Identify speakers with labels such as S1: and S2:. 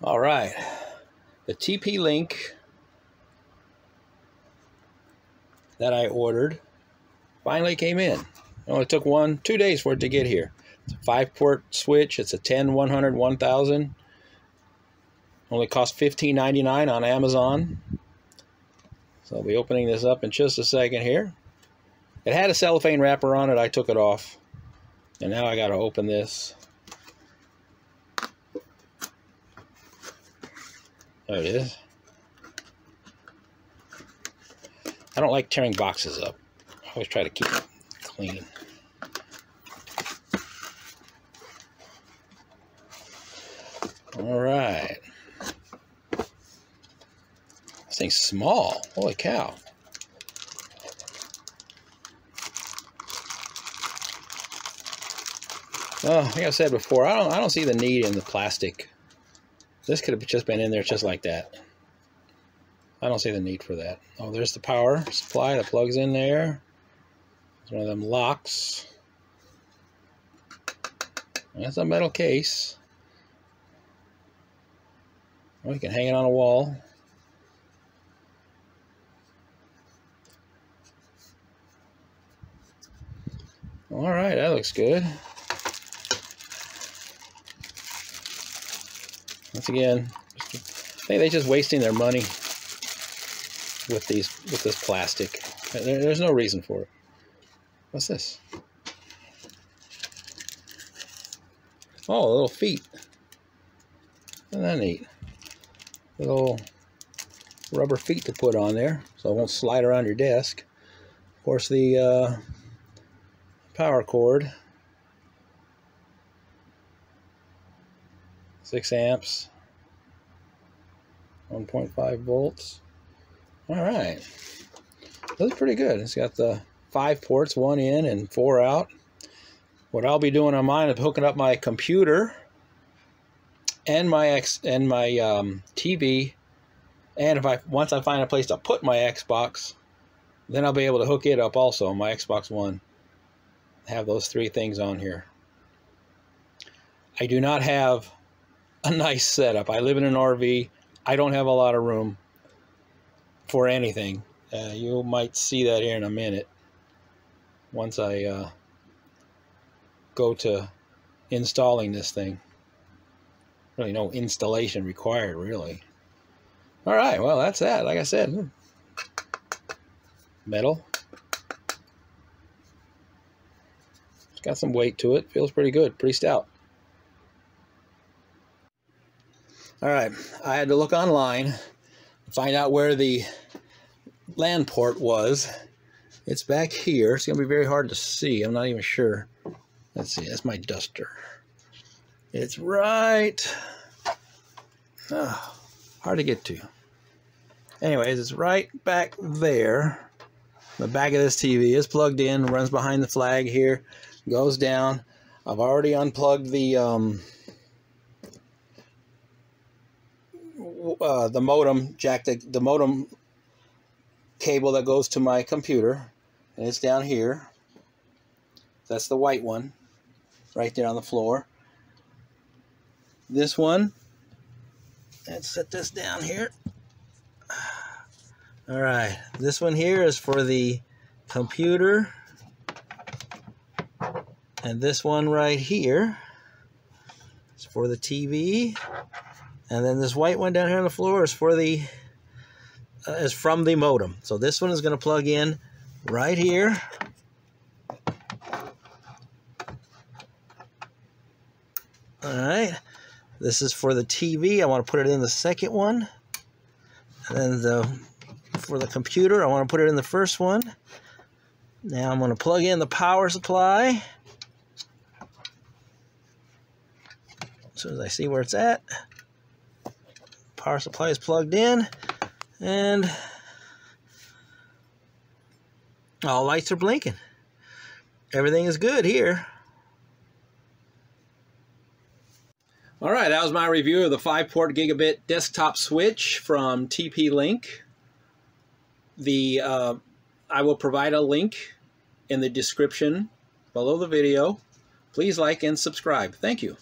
S1: All right, the TP-Link that I ordered finally came in. It only took 2 days for it to get here. It's a 5-port switch. It's a 10, 100, 1000. Only cost $15.99 on Amazon. So I'll be opening this up in just a second here. It had a cellophane wrapper on it. I took it off. And now I got to open this. There it is. I don't like tearing boxes up. I always try to keep it clean. All right. This thing's small. Holy cow. Well, like I said before, I don't see the need in the plastic. This could have just been in there just like that. I don't see the need for that. Oh, there's the power supply that plugs in there. It's one of them locks. That's a metal case. Oh, you can hang it on a wall. All right, that looks good. Once again, I think they're just wasting their money with this plastic. There's no reason for it. What's this? Oh, little feet. Isn't that neat? Little rubber feet to put on there so it won't slide around your desk. Of course, the power cord. 6 amps. 1.5 volts. All right. That's pretty good. It's got the 5 ports, 1 in and 4 out. What I'll be doing on mine is hooking up my computer and my TV, and once I find a place to put my Xbox, then I'll be able to hook it up also, my Xbox One. Have those 3 things on here. I do not have a nice setup. I live in an RV. I don't have a lot of room for anything. You might see that here in a minute once I go to installing this thing. Really no installation required, really. All right, well, that's that. Like I said, metal. It's got some weight to it. Feels pretty good, pretty stout. All right, I had to look online to find out where the LAN port was. It's back here. It's going to be very hard to see. I'm not even sure. Let's see. That's my duster. It's right... Oh, hard to get to. Anyways, it's right back there. The back of this TV is plugged in, runs behind the flag here, goes down. I've already unplugged the modem jack, the modem cable that goes to my computer, and it's down here. That's the white one, right there on the floor. This one, let's set this down here. All right, this one here is for the computer, and this one right here is for the TV, and then this white one down here on the floor is for the is from the modem. So this one is going to plug in right here. All right, this is for the TV. I want to put it in the second one, and then for the computer, I want to put it in the first one. Now I'm going to plug in the power supply. As soon as I see where it's at, power supply is plugged in, and all lights are blinking. Everything is good here. All right, that was my review of the 5-port Gigabit desktop switch from TP-Link. I will provide a link in the description below the video. Please like and subscribe. Thank you.